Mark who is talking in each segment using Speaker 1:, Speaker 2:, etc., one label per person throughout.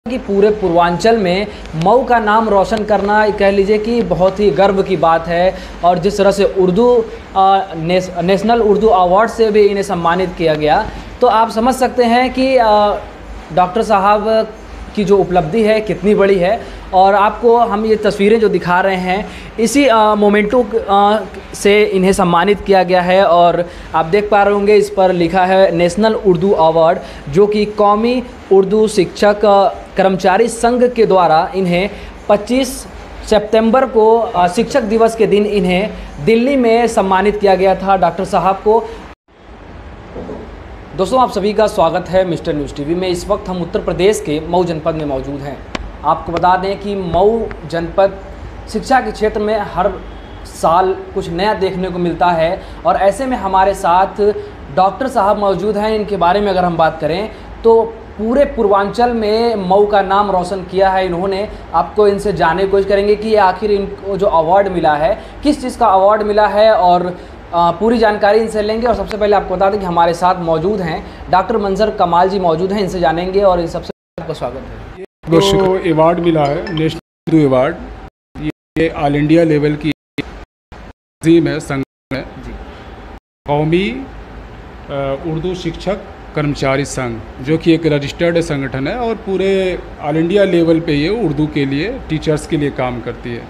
Speaker 1: कि पूरे पूर्वांचल में मऊ का नाम रोशन करना कह लीजिए कि बहुत ही गर्व की बात है। और जिस तरह से उर्दू नेशनल उर्दू अवार्ड से भी इन्हें सम्मानित किया गया, तो आप समझ सकते हैं कि डॉक्टर साहब की जो उपलब्धि है कितनी बड़ी है। और आपको हम ये तस्वीरें जो दिखा रहे हैं, इसी मोमेंटो से इन्हें सम्मानित किया गया है। और आप देख पा रहे होंगे, इस पर लिखा है नेशनल उर्दू अवार्ड, जो कि कौमी उर्दू शिक्षक कर्मचारी संघ के द्वारा इन्हें 25 सितंबर को शिक्षक दिवस के दिन इन्हें दिल्ली में सम्मानित किया गया था डॉक्टर साहब को। दोस्तों, आप सभी का स्वागत है मिस्टर न्यूज़ टीवी में। इस वक्त हम उत्तर प्रदेश के मऊ जनपद में मौजूद हैं। आपको बता दें कि मऊ जनपद शिक्षा के क्षेत्र में हर साल कुछ नया देखने को मिलता है, और ऐसे में हमारे साथ डॉक्टर साहब मौजूद हैं। इनके बारे में अगर हम बात करें तो पूरे पूर्वांचल में मऊ का नाम रोशन किया है इन्होंने। आपको इनसे जानने की कोशिश करेंगे कि आखिर इनको जो अवार्ड मिला है, किस चीज़ का अवार्ड मिला है, और पूरी जानकारी इनसे लेंगे। और सबसे पहले आपको बता दें कि हमारे साथ मौजूद हैं डॉक्टर मंजर कमाल जी मौजूद हैं, इनसे जानेंगे। और इन सबसे आपका स्वागत है।
Speaker 2: जो अवार्ड मिला है नेशनल उर्दू अवार्ड, ये ऑल इंडिया लेवल की तंजीम है, संघ है, कौमी उर्दू शिक्षक कर्मचारी संघ, जो कि एक रजिस्टर्ड संगठन है और पूरे ऑल इंडिया लेवल पे ये उर्दू के लिए टीचर्स के लिए काम करती है।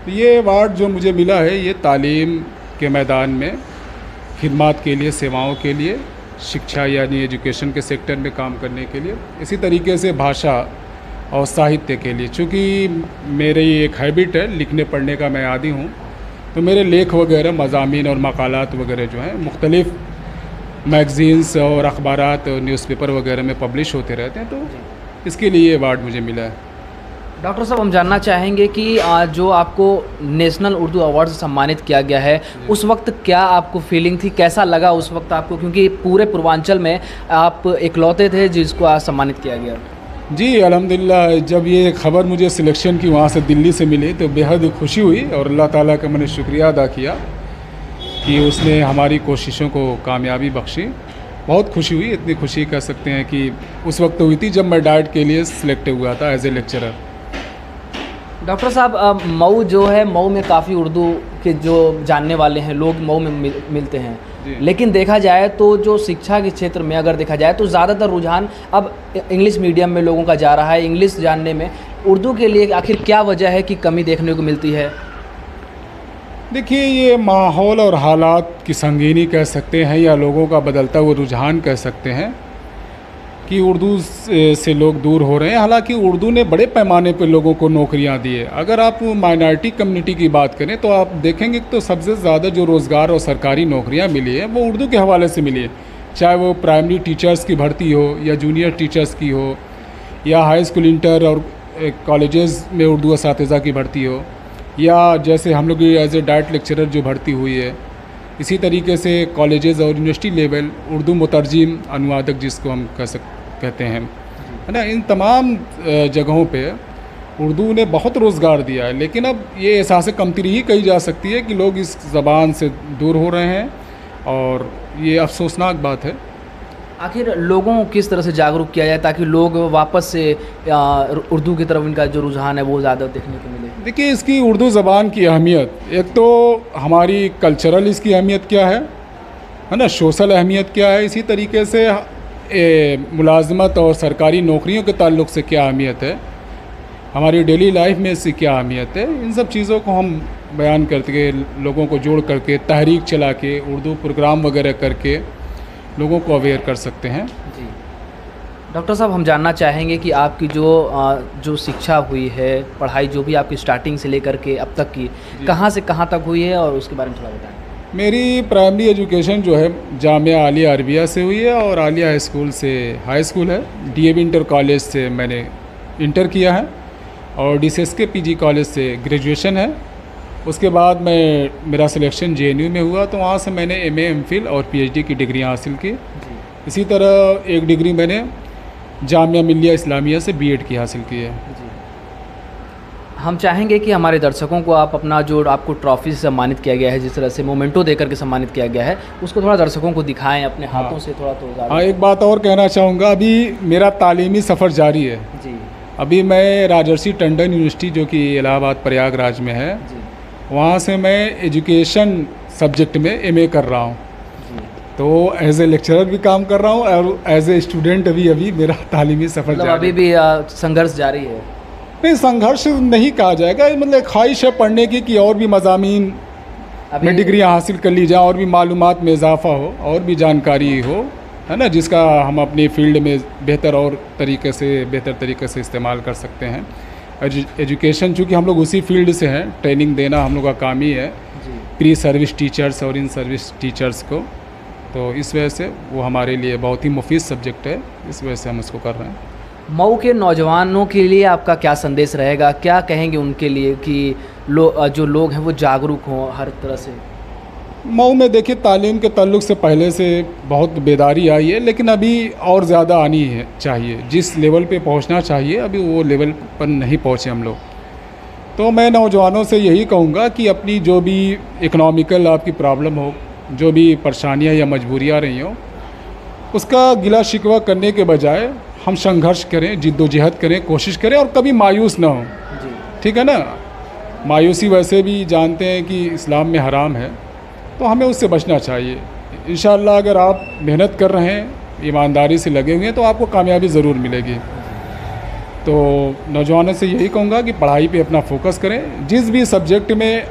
Speaker 2: तो ये अवार्ड जो मुझे मिला है, ये तालीम के मैदान में खिदमत के लिए, सेवाओं के लिए, शिक्षा यानी एजुकेशन के सेक्टर में काम करने के लिए, इसी तरीके से भाषा और साहित्य के लिए। चूँकि मेरी एक हैबिट है लिखने पढ़ने का, मैं आदी हूँ, तो मेरे लेख वगैरह, मज़ामीन और मकालात वगैरह जो हैं मुख्तलिफ़ मैगज़ीन्स और अखबारात और न्यूज़पेपर वगैरह में पब्लिश होते रहते हैं, तो इसके लिए ये अवार्ड मुझे मिला है।
Speaker 1: डॉक्टर साहब, हम जानना चाहेंगे कि जो आपको नेशनल उर्दू अवार्ड से सम्मानित किया गया है, उस वक्त क्या आपको फीलिंग थी, कैसा लगा उस वक्त आपको, क्योंकि पूरे पूर्वांचल में आप इकलौते थे जिसको आज सम्मानित किया गया?
Speaker 2: जी अल्हम्दुलिल्लाह, जब ये खबर मुझे सिलेक्शन की वहाँ से दिल्ली से मिली तो बेहद खुशी हुई, और अल्लाह ताला का मैंने शुक्रिया अदा किया कि उसने हमारी कोशिशों को कामयाबी बख्शी। बहुत खुशी हुई, इतनी खुशी कह सकते हैं कि उस वक्त हुई थी जब मैं डाइट के लिए सिलेक्ट हुआ था एज ए लेक्चरर।
Speaker 1: डॉक्टर साहब, मऊ जो है, मऊ में काफ़ी उर्दू के जो जानने वाले हैं लोग मऊ में मिलते हैं, लेकिन देखा जाए तो जो शिक्षा के क्षेत्र में अगर देखा जाए तो ज़्यादातर रुझान अब इंग्लिश मीडियम में लोगों का जा रहा है, इंग्लिश जानने में। उर्दू के लिए आखिर क्या वजह है कि कमी देखने को मिलती है?
Speaker 2: देखिए, ये माहौल और हालात की संगीनी कह सकते हैं, या लोगों का बदलता हुआ रुझान कह सकते हैं कि उर्दू से लोग दूर हो रहे हैं। हालांकि उर्दू ने बड़े पैमाने पर लोगों को नौकरियां दी है। अगर आप माइनॉरिटी कम्युनिटी की बात करें तो आप देखेंगे तो सबसे ज़्यादा जो रोज़गार और सरकारी नौकरियां मिली है वो उर्दू के हवाले से मिली है, चाहे वो प्राइमरी टीचर्स की भर्ती हो, या जूनियर टीचर्स की हो, या हाई स्कूल, इंटर और कॉलेजेस में उर्दू असातिज़ा की भर्ती हो, या जैसे हम लोग एज ए डाइट लेक्चरर जो भर्ती हुई है। इसी तरीके से कॉलेजेस और यूनिवर्सिटी लेवल उर्दू मुतरजिम, अनुवादक जिसको हम कहते हैं, है ना, इन तमाम जगहों पे उर्दू ने बहुत रोज़गार दिया है। लेकिन अब ये एहसास कमतरी ही कही जा सकती है कि लोग इस ज़बान से दूर हो रहे हैं, और ये अफसोसनाक बात है।
Speaker 1: आखिर लोगों को किस तरह से जागरूक किया जाए ताकि लोग वापस से उर्दू की तरफ इनका जो रुझान है वो ज़्यादा देखने को मिले?
Speaker 2: देखिए, इसकी उर्दू ज़बान की अहमियत, एक तो हमारी कल्चरल इसकी अहमियत क्या है ना, सोशल अहमियत क्या है, इसी तरीके से मुलाजमत और सरकारी नौकरियों के ताल्लुक से क्या अहमियत है, हमारी डेली लाइफ में इसकी क्या अहमियत है, इन सब चीज़ों को हम बयान करके, लोगों को जोड़ करके, तहरीक चला के, उर्दू प्रोग्राम वगैरह करके लोगों को अवेयर कर सकते हैं।
Speaker 1: जी डॉक्टर साहब, हम जानना चाहेंगे कि आपकी जो शिक्षा हुई है, पढ़ाई जो भी आपकी स्टार्टिंग से लेकर के अब तक की, कहाँ से कहाँ तक हुई है, और उसके बारे में थोड़ा बताएं।
Speaker 2: मेरी प्राइमरी एजुकेशन जो है जामिया आलिया अरबिया से हुई है, और आलिया हाई स्कूल से हाई स्कूल है, डीएवी इंटर कॉलेज से मैंने इंटर किया है, और डीसीएसके पीजी कॉलेज से ग्रेजुएशन है। उसके बाद मेरा सिलेक्शन जेएनयू में हुआ, तो वहाँ से मैंने एमए, एमफिल और पीएचडी की डिग्रियाँ हासिल की। इसी तरह एक डिग्री मैंने जामिया मिल्लिया इस्लामिया से बीएड की हासिल की है।
Speaker 1: हम चाहेंगे कि हमारे दर्शकों को आप अपना जो आपको ट्रॉफी से सम्मानित किया गया है, जिस तरह से मोमेंटो देकर के सम्मानित किया गया है, उसको थोड़ा दर्शकों को दिखाएं अपने हाथों से थोड़ा तो ज़्यादा।
Speaker 2: हाँ, एक बात और कहना चाहूँगा, अभी मेरा तालीमी सफ़र जारी है
Speaker 1: जी
Speaker 2: अभी मैं राजर्षि टंडन यूनिवर्सिटी जो कि इलाहाबाद प्रयागराज में है,
Speaker 1: जी
Speaker 2: वहाँ से मैं एजुकेशन सब्जेक्ट में एमए कर रहा हूँ।
Speaker 1: जी।
Speaker 2: तो एज ए लेक्चरर भी काम कर रहा हूँ और एज ए स्टूडेंट भी अभी मेरा तालीमी सफ़र
Speaker 1: मतलब
Speaker 2: जारी
Speaker 1: अभी
Speaker 2: है।
Speaker 1: भी संघर्ष जारी है।
Speaker 2: नहीं, संघर्ष नहीं कहा जाएगा, मतलब ख्वाहिश है पढ़ने की कि और भी मज़ामीन में डिग्रियाँ हासिल कर ली जाए और भी मालूमात में इजाफा हो और भी जानकारी हो, है ना, जिसका हम अपनी फील्ड में बेहतर तरीके से इस्तेमाल कर सकते हैं। एजुकेशन चूँकि हम लोग उसी फील्ड से हैं, ट्रेनिंग देना हम लोग का काम ही है,
Speaker 1: जी
Speaker 2: प्री सर्विस टीचर्स और इन सर्विस टीचर्स को, तो इस वजह से वो हमारे लिए बहुत ही मुफीद सब्जेक्ट है, इस वजह से हम इसको कर रहे हैं।
Speaker 1: मऊ के नौजवानों के लिए आपका क्या संदेश रहेगा, क्या कहेंगे उनके लिए कि जो लोग हैं वो जागरूक हों हर तरह से?
Speaker 2: मऊ में देखिए, तालीम के ताल्लुक से पहले से बहुत बेदारी आई है, लेकिन अभी और ज़्यादा आनी है चाहिए। जिस लेवल पे पहुंचना चाहिए अभी वो लेवल पर नहीं पहुंचे हम लोग। तो मैं नौजवानों से यही कहूँगा कि अपनी जो भी इकोनॉमिकल आपकी प्रॉब्लम हो, जो भी परेशानियाँ या मजबूरियाँ रही हों, उसका गिला शिकवा करने के बजाय हम संघर्ष करें, जिद्दोजहद करें, कोशिश करें और कभी मायूस ना हों।
Speaker 1: जी
Speaker 2: ठीक है ना, मायूसी वैसे भी जानते हैं कि इस्लाम में हराम है, तो हमें उससे बचना चाहिए। इंशाअल्लाह अगर आप मेहनत कर रहे हैं, ईमानदारी से लगे हुए हैं, तो आपको कामयाबी ज़रूर मिलेगी। तो नौजवानों से यही कहूँगा कि पढ़ाई पे अपना फोकस करें, जिस भी सब्जेक्ट में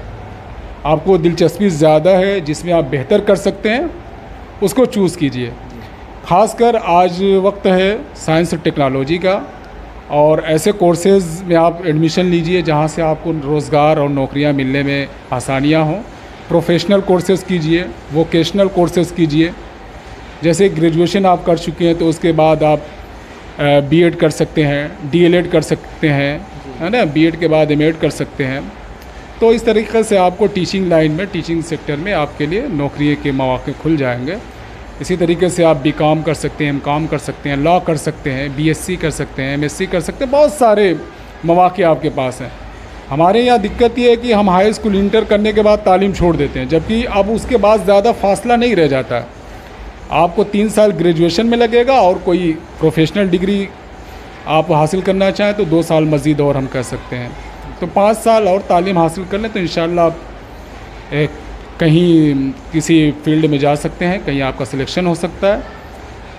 Speaker 2: आपको दिलचस्पी ज़्यादा है, जिसमें आप बेहतर कर सकते हैं, उसको चूज़ कीजिए। ख़ासकर आज वक्त है साइंस और टेक्नोलॉजी का, और ऐसे कोर्सेज़ में आप एडमिशन लीजिए जहाँ से आपको रोज़गार और नौकरियाँ मिलने में आसानियाँ हों। प्रोफेशनल कोर्सेज़ कीजिए, वोकेशनल कोर्सेज़ कीजिए। जैसे ग्रेजुएशन आप कर चुके हैं तो उसके बाद आप बीएड कर सकते हैं, डीएलएड कर सकते हैं, है ना, बीएड के बाद एमएड कर सकते हैं। तो इस तरीक़े से आपको टीचिंग लाइन में, टीचिंग सेक्टर में आपके लिए नौकरी के मौके खुल जाएंगे। इसी तरीके से आप बीकॉम कर सकते हैं, एमकॉम कर सकते हैं, लॉ कर सकते हैं, बीएससी कर सकते हैं, एमएससी कर सकते हैं, बहुत सारे मौके आपके पास हैं। हमारे यहाँ दिक्कत ये है कि हम हाई स्कूल इंटर करने के बाद तालीम छोड़ देते हैं, जबकि अब उसके बाद ज़्यादा फासला नहीं रह जाता है। आपको 3 साल ग्रेजुएशन में लगेगा और कोई प्रोफेशनल डिग्री आप हासिल करना चाहें तो 2 साल मज़ीद और हम कर सकते हैं। तो 5 साल और तालीम हासिल कर लें तो इंशाअल्लाह आप कहीं किसी फील्ड में जा सकते हैं, कहीं आपका सिलेक्शन हो सकता है।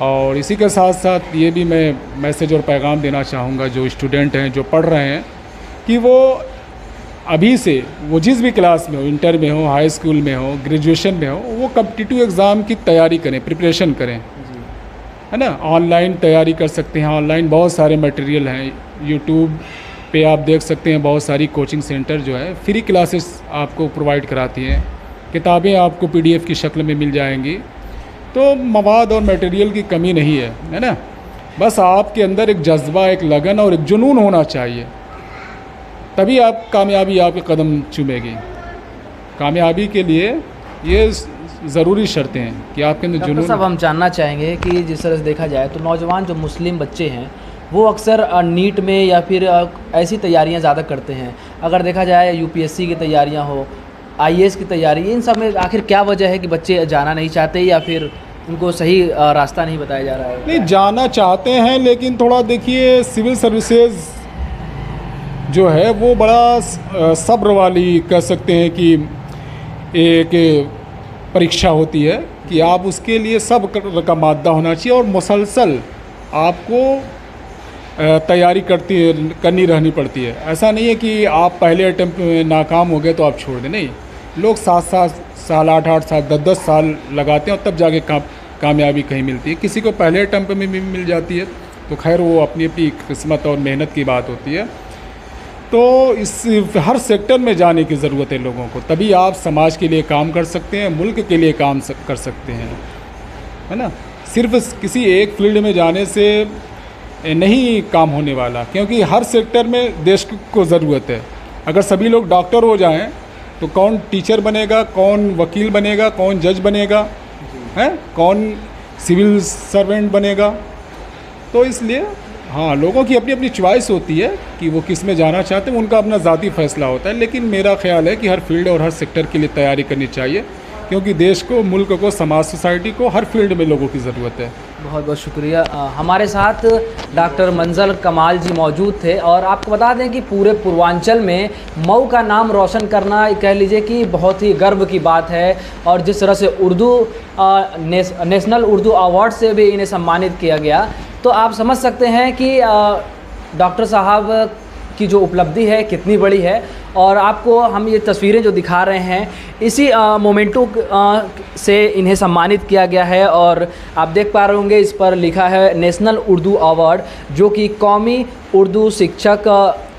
Speaker 2: और इसी के साथ साथ ये भी मैं मैसेज और पैगाम देना चाहूँगा जो स्टूडेंट हैं, जो पढ़ रहे हैं, कि वो अभी से, वो जिस भी क्लास में हो, इंटर में हो, हाई स्कूल में हो, ग्रेजुएशन में हो, वो कॉम्पिटिटिव एग्ज़ाम की तैयारी करें, प्रिपरेशन करें, है ना। ऑनलाइन तैयारी कर सकते हैं, ऑनलाइन बहुत सारे मटेरियल हैं, यूट्यूब पे आप देख सकते हैं, बहुत सारी कोचिंग सेंटर जो है फ्री क्लासेस आपको प्रोवाइड कराती हैं, किताबें आपको पीडीएफ की शक्ल में मिल जाएंगी। तो मवाद और मटेरियल की कमी नहीं है ना। बस आपके अंदर एक जज्बा, एक लगन और एक जुनून होना चाहिए, तभी आप कामयाबी आपके कदम चूमेगी। कामयाबी के लिए ये ज़रूरी शर्तें हैं कि आपके अंदर जुनून।
Speaker 1: साहब, हम जानना चाहेंगे कि जिस तरह से देखा जाए तो नौजवान जो मुस्लिम बच्चे हैं वो अक्सर नीट में या फिर ऐसी तैयारियां ज़्यादा करते हैं। अगर देखा जाए यूपीएससी की तैयारियां हो, आईएएस की तैयारी, इन सब में आखिर क्या वजह है कि बच्चे जाना नहीं चाहते या फिर उनको सही रास्ता नहीं बताया जा रहा है?
Speaker 2: नहीं, जाना चाहते हैं, लेकिन थोड़ा देखिए सिविल सर्विसेज जो है वो बड़ा सब्र वाली कह सकते हैं कि एक परीक्षा होती है कि आप उसके लिए सब्र का मादा होना चाहिए और मुसलसल आपको तैयारी करनी रहनी पड़ती है। ऐसा नहीं है कि आप पहले अटेम्प्ट में नाकाम हो गए तो आप छोड़ दें, नहीं। लोग 7-7 साल, 8-8 साल, 10-10 साल लगाते हैं और तब जाके कामयाबी कहीं मिलती है। किसी को पहले अटेम्प्ट में भी मिल जाती है, तो खैर वो अपनी अपनी किस्मत और मेहनत की बात होती है। तो इस हर सेक्टर में जाने की ज़रूरत है लोगों को, तभी आप समाज के लिए काम कर सकते हैं, मुल्क के लिए काम कर सकते हैं, है ना। सिर्फ किसी एक फील्ड में जाने से नहीं काम होने वाला, क्योंकि हर सेक्टर में देश को ज़रूरत है। अगर सभी लोग डॉक्टर हो जाएं तो कौन टीचर बनेगा, कौन वकील बनेगा, कौन जज बनेगा, हैं, कौन सिविल सर्वेंट बनेगा। तो इसलिए हाँ, लोगों की अपनी अपनी चॉइस होती है कि वो किस में जाना चाहते हैं, उनका अपना ज़ाती फ़ैसला होता है। लेकिन मेरा ख़्याल है कि हर फील्ड और हर सेक्टर के लिए तैयारी करनी चाहिए, क्योंकि देश को, मुल्क को, समाज, सोसाइटी को हर फील्ड में लोगों की ज़रूरत है।
Speaker 1: बहुत बहुत शुक्रिया। हमारे साथ डॉक्टर मंजर कमाल जी मौजूद थे। और आपको बता दें कि पूरे पूर्वांचल में मऊ का नाम रोशन करना कह लीजिए कि बहुत ही गर्व की बात है। और जिस तरह से उर्दू नेशनल उर्दू अवार्ड से भी इन्हें सम्मानित किया गया, तो आप समझ सकते हैं कि डॉक्टर साहब की जो उपलब्धि है कितनी बड़ी है। और आपको हम ये तस्वीरें जो दिखा रहे हैं, इसी मोमेंटो से इन्हें सम्मानित किया गया है। और आप देख पा रहे होंगे, इस पर लिखा है नेशनल उर्दू अवार्ड, जो कि कौमी उर्दू शिक्षक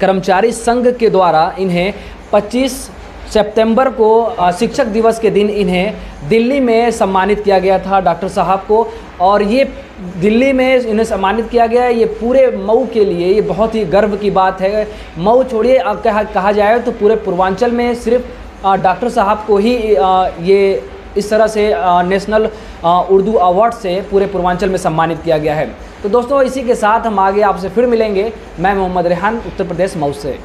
Speaker 1: कर्मचारी संघ के द्वारा इन्हें 25 सितंबर को शिक्षक दिवस के दिन इन्हें दिल्ली में सम्मानित किया गया था डॉक्टर साहब को। और ये दिल्ली में इन्हें सम्मानित किया गया है, ये पूरे मऊ के लिए ये बहुत ही गर्व की बात है। मऊ छोड़िए, कहा जाए तो पूरे पूर्वांचल में सिर्फ डॉक्टर साहब को ही ये इस तरह से नेशनल उर्दू अवार्ड से पूरे पूर्वांचल में सम्मानित किया गया है। तो दोस्तों, इसी के साथ हम आगे आपसे फिर मिलेंगे। मैं मोहम्मद रेहान, उत्तर प्रदेश मऊ से।